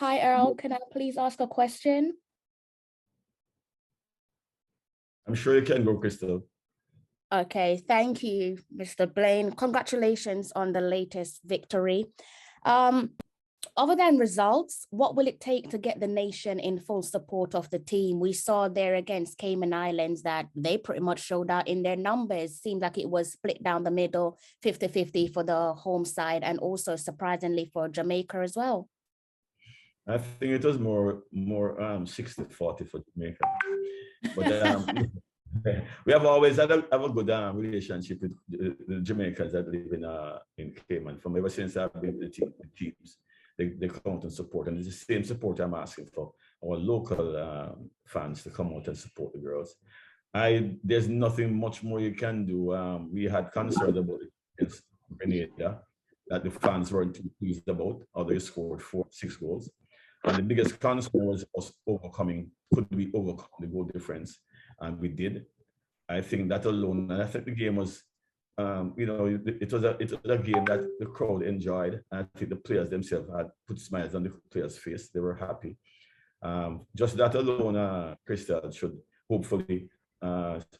Hi, Earl. Can I please ask a question? I'm sure you can go, Crystal. Okay, thank you, Mr. Blaine. Congratulations on the latest victory. Other than results, what will it take to get the nation in full support of the team? We saw there against Cayman Islands that they pretty much showed out in their numbers. Seemed like it was split down the middle, 50-50 for the home side, and also surprisingly for Jamaica as well. I think it was more 60-40 for Jamaica. But we have always had a good relationship with the Jamaicans that live in Cayman. From ever since I've been with the teams, they come out and support. And it's the same support I'm asking for our local fans to come out and support the girls. There's nothing much more you can do. We had concerns about it against Grenada that the fans weren't too pleased about, or they scored 6 goals. And the biggest concern was us could we overcome the goal difference? And we did. I think that alone, and I think the game was, it was a game that the crowd enjoyed. And I think the players themselves had put smiles on the players' face. They were happy. Just that alone, Crystal, should hopefully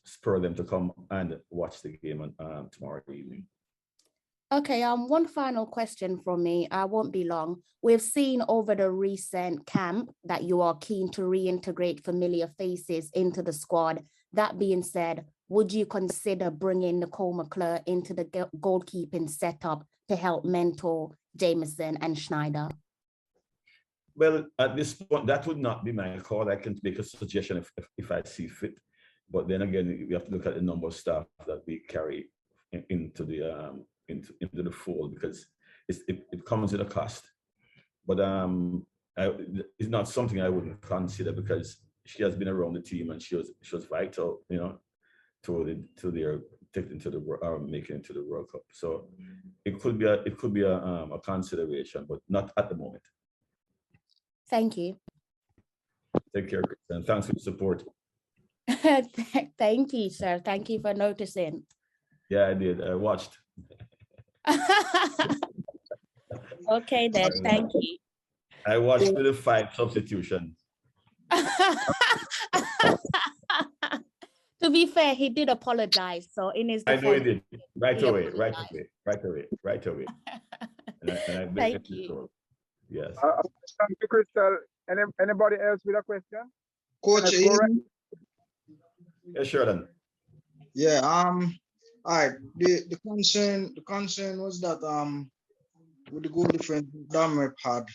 spur them to come and watch the game on tomorrow evening. Okay, one final question from me. I won't be long. We've seen over the recent camp that you are keen to reintegrate familiar faces into the squad. That being said, would you consider bringing Nicole McClure into the goalkeeping setup to help mentor Jameson and Schneider? Well, at this point, that would not be my call. I can make a suggestion if I see fit. But then again, we have to look at the number of staff that we carry into the fold, because it comes at a cost. But it's not something I wouldn't consider, because she has been around the team and she was vital, to their taking to the making it to the World Cup. So it could be a consideration, but not at the moment. Thank you. Take care, and thanks for the support. Thank you, sir. Thank you for noticing. Yeah, I did. I watched. Okay, then. Thank you. I watched the 5 substitutions. To be fair, he did apologize. So in his defense, I know he did. Right away. And thank you. Yes. Thank you, Crystal. Anybody else with a question? Coach, Yeah, sure then. Yeah, all right. The concern was that with the goal difference Dominic had,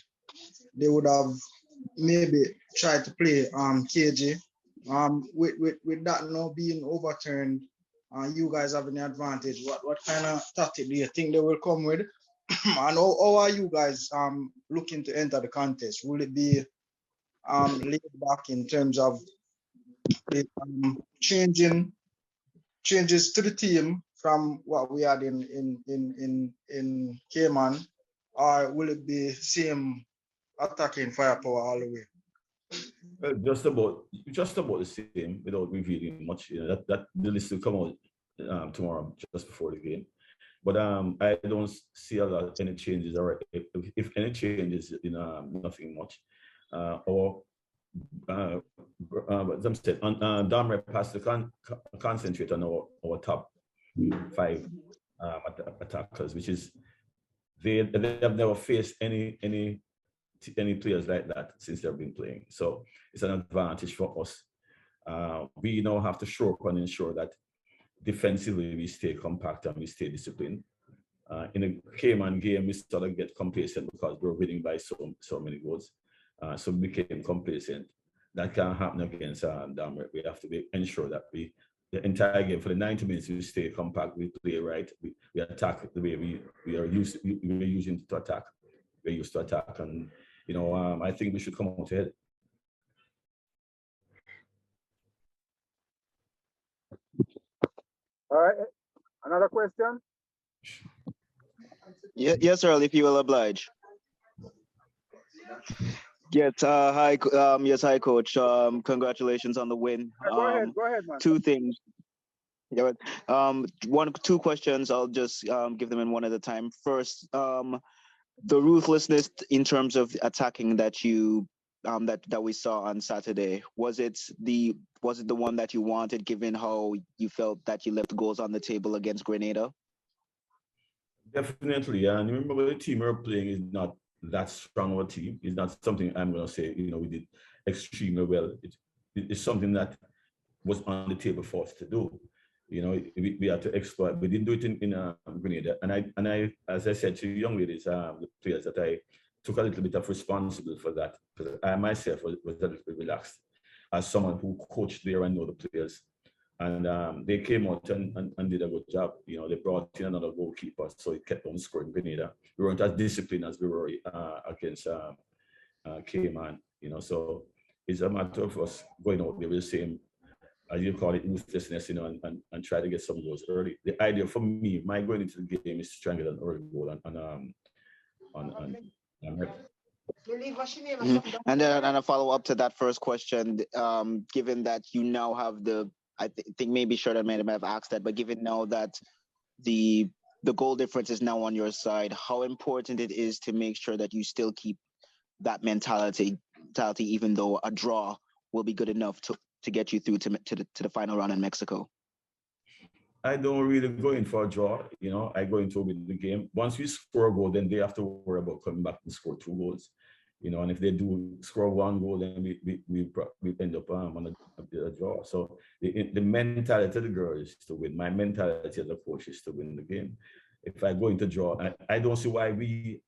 they would have maybe tried to play KJ. With that now being overturned, you guys having the advantage. What kind of tactic do you think they will come with? And how are you guys looking to enter the contest? Will it be laid back in terms of changes to the team from what we had in Cayman, or will it be same attacking firepower all the way? Well, just about the same, without revealing much. That the list will come out tomorrow, just before the game. But I don't see any changes, or if any changes, nothing much. As I said, Dominic has to concentrate on our top 5 attackers, which is they have never faced any players like that since they've been playing. So it's an advantage for us. We now have to show up and ensure that defensively we stay compact and we stay disciplined. In a Cayman game, we sort of get complacent because we're winning by so many goals. So we became complacent. That can't happen against Dominic. We have to ensure that the entire game, for the 90 minutes, we stay compact, we play right, we attack the way we're using to attack. We're used to attack, and I think we should come out ahead. All right. Another question? Yes, Earl, if you will oblige. Yes, hi, Coach. Congratulations on the win. Go ahead, man. 2 things. Yeah, 2 questions. I'll just give them in one at a time. First, the ruthlessness in terms of attacking that you that we saw on Saturday, was it the one that you wanted, given how you felt that you left goals on the table against Grenada? Definitely, and remember the team we're playing is not that strong of a team. It's not something I'm going to say, we did extremely well. It's something that was on the table for us to do. We had to exploit. We didn't do it in Grenada. And I, as I said to young ladies, the players, that I took a little bit of responsibility for that, because I myself was a little bit relaxed as someone who coached there and know the players. And they came out and did a good job. They brought in another goalkeeper, so it kept on scoring Grenada. We weren't as disciplined as we were against Cayman. So it's a matter of us going out there with the same, as you call it, ruthlessness, and try to get some goals early. The idea for me, my going into the game, is to try and get an early goal on And then a follow up to that first question, given that you now have I think maybe Sheridan may have asked that, but given now that the goal difference is now on your side, how important it is to make sure that you still keep that mentality, even though a draw will be good enough to get you through to the final round in Mexico? I don't really go in for a draw. I go into with the game. Once we score a goal, then they have to worry about coming back and score 2 goals. And if they do score 1 goal, then we end up on a draw. So the mentality of the girl is to win. My mentality as a coach is to win the game. If I go into draw, I don't see why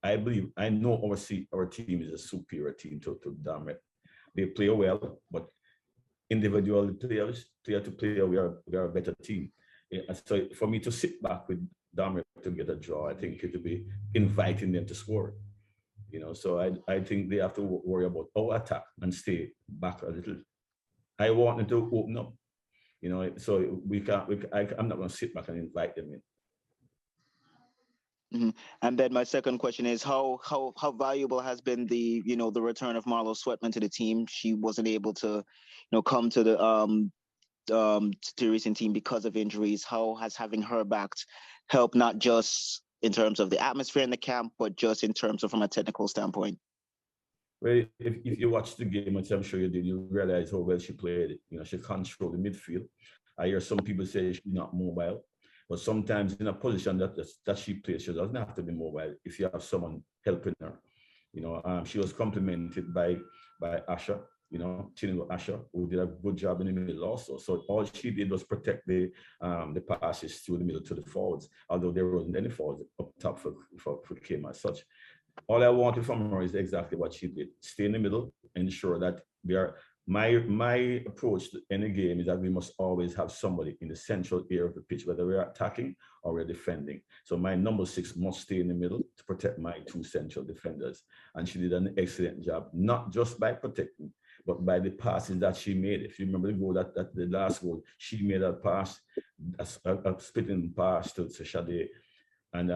I know our team is a superior team to Dominican. They play well, but individual player to player, we are a better team. So for me to sit back with Dominic to get a draw, I think it would be inviting them to score. So I think they have to worry about our attack and stay back a little. I want them to open up, so I'm not going to sit back and invite them in. Mm-hmm. And then my second question is how valuable has been the return of Marlo Sweatman to the team? She wasn't able to come to the recent team because of injuries. How has having her back helped, not just in terms of the atmosphere in the camp, but just in terms of from a technical standpoint? Well, if you watch the game, which I'm sure you did, you realize how well she played. She controlled the midfield. I hear some people say she's not mobile, but sometimes in a position that she plays, she doesn't have to be mobile if you have someone helping her. She was complemented by Asha, Chinelo Asha, who did a good job in the middle also. So all she did was protect the passes through the middle to the forwards, although there wasn't any forwards up top for Kim as such. All I wanted from her is exactly what she did. Stay in the middle, ensure that my approach to any game is that we must always have somebody in the central area of the pitch, whether we're attacking or we're defending. So my number 6 must stay in the middle to protect my 2 central defenders. And she did an excellent job, not just by protecting, but by the passes that she made. If you remember the goal, that the last goal, she made a pass, a spitting pass to Sade. And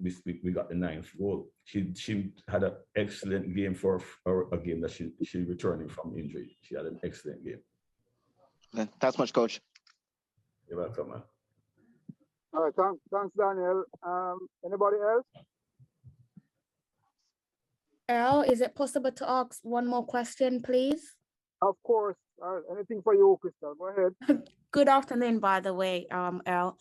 we got the 9th goal. She had an excellent game for a game that she returning from injury. She had an excellent game. Okay. Thanks much, Coach. You're welcome, man. All right, thanks, Daniel. Anybody else? Earl, is it possible to ask one more question, please? Of course. Anything for you, Crystal? Go ahead. Good afternoon, by the way, Earl.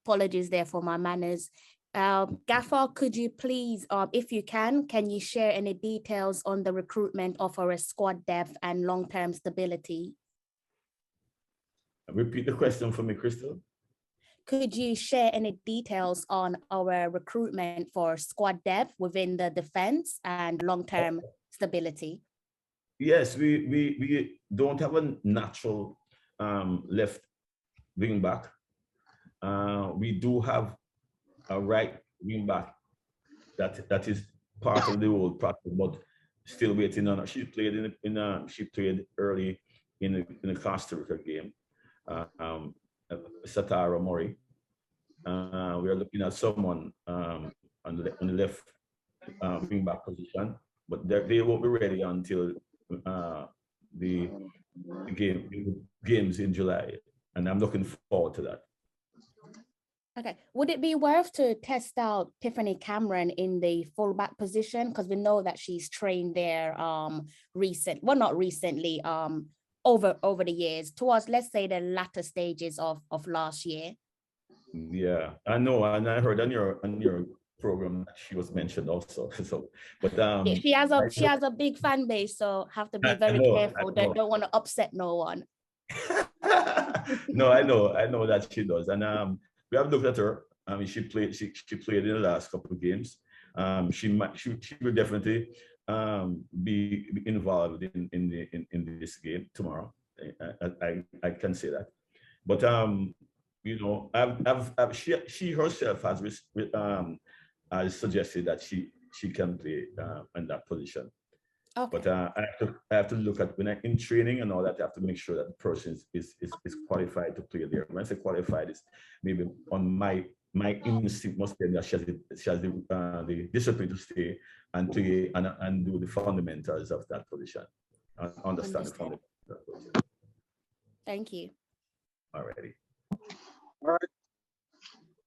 Apologies there for my manners. Gaffer, could you please, if you can you share any details on the recruitment of our squad depth and long-term stability? Repeat the question for me, Crystal. Could you share any details on our recruitment for squad depth within the defense and long-term stability? Yes, we don't have a natural left wing back. We do have a right wing back that is part of the old practice, but still waiting on her. She played she played early in the Costa Rica game. Satara Mori. We are looking at someone on the left wing back position, but they won't be ready until the games in July, and I'm looking forward to that. Okay. Would it be worth to test out Tiffany Cameron in the fullback position? Because we know that she's trained there not recently, over the years, towards, let's say, the latter stages of last year. Yeah, I know, and I heard on your program that she was mentioned also. So, but Yeah, she has a big fan base, so have to be very careful. Don't want to upset no one. No, I know that she does, and we have looked at her. I mean, she played in the last couple of games. She will definitely be involved in this game tomorrow. I can say that, but you know, she herself has suggested that she can play in that position. Okay. But I have to look at when in training and all that. I have to make sure that the person is qualified to play there. When I say qualified, is maybe on my instinct must be that she has the discipline to stay and play and do the fundamentals of that position. Understand the fundamentals of that position. Thank you. Alrighty. All right.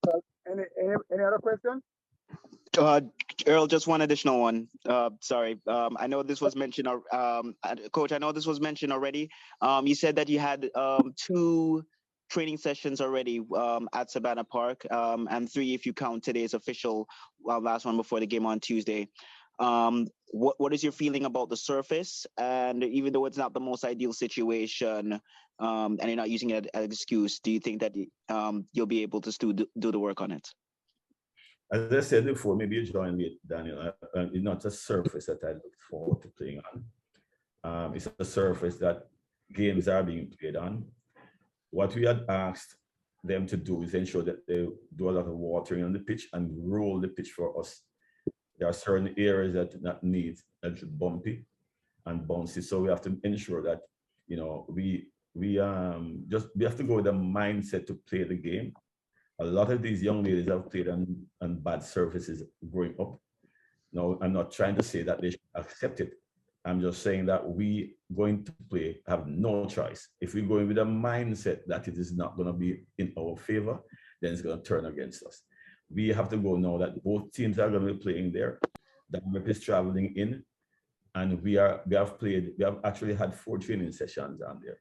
So any other question? Earl, just one additional one. Sorry. I know this was mentioned, Coach, I know this was mentioned already. You said that you had 2 training sessions already at Savannah Park, and 3 if you count today's official last one before the game on Tuesday. What is your feeling about the surface? And even though it's not the most ideal situation, and you're not using it as an excuse, do you think that you'll be able to still do the work on it? As I said before, maybe you joined late, Daniel. It's not a surface that I look forward to playing on. It's a surface that games are being played on. What we had asked them to do is ensure that they do a lot of watering on the pitch and roll the pitch for us. There are certain areas that need a little bumpy and bouncy, so we have to ensure that, you know, we have to go with a mindset to play the game. A lot of these young ladies have played on bad surfaces growing up. No, I'm not trying to say that they should accept it. I'm just saying that we going to play have no choice. If we go in with a mindset that it is not going to be in our favor, then it's going to turn against us. We have to go now that both teams are going to be playing there. The map is traveling in, and we have actually had 4 training sessions on there.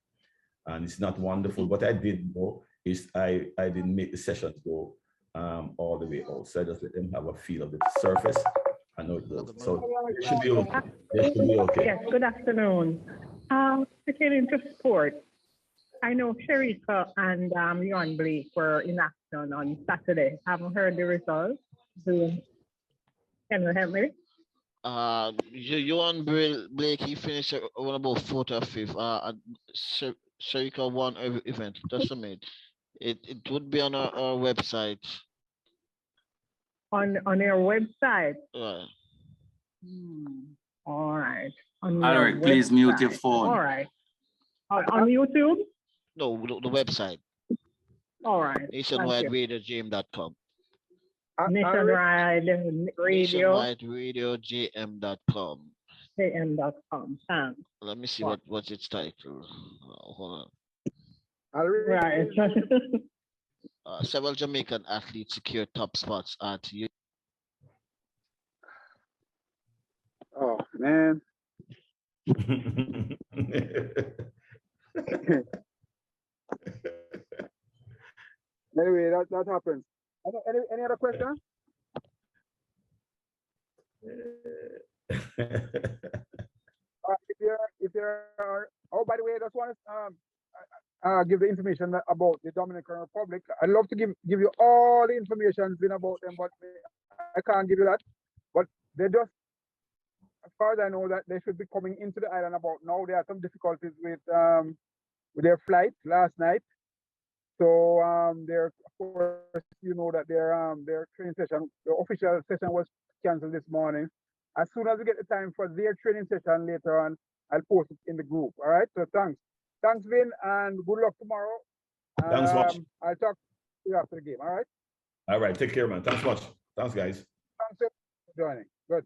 And it's not wonderful. What I did know is I didn't make the sessions go all the way out. So I just let them have a feel of the surface. I know it goes. So it should be okay. It should be okay. Yes, good afternoon. Pertaining to sport, I know Sharika and Leon Blake were in action on Saturday. Haven't heard the results. Can you help me? Leon Blake, he finished on about 4th or 5th. Sharika won every event. That's amazing. It would be on our website. On your website? Right. All right. Alric, please mute your phone. All right. On YouTube? No, the website. All right. NationwideRadioJM.com. Nationwide Radio. NationwideRadioJM.com. JM.com. Thanks. Let me see what's its title. Hold I'll read Right. on. Several Jamaican athletes secure top spots at you. Oh man. Anyway, that happens. Any other question? If there are, oh, by the way, I just want to give the information about the Dominican Republic. I'd love to give you all the information about them, but I can't give you that. But they just, as far as I know, that they should be coming into the island about now. There are some difficulties with their flight last night. So of course, you know that their training session, the official session was canceled this morning. As soon as we get the time for their training session later on, I'll post it in the group. All right. So thanks, Vin, and good luck tomorrow. Thanks much. I'll talk to you after the game. All right. All right. Take care, man. Thanks much. Thanks, guys. Thanks for joining. Good.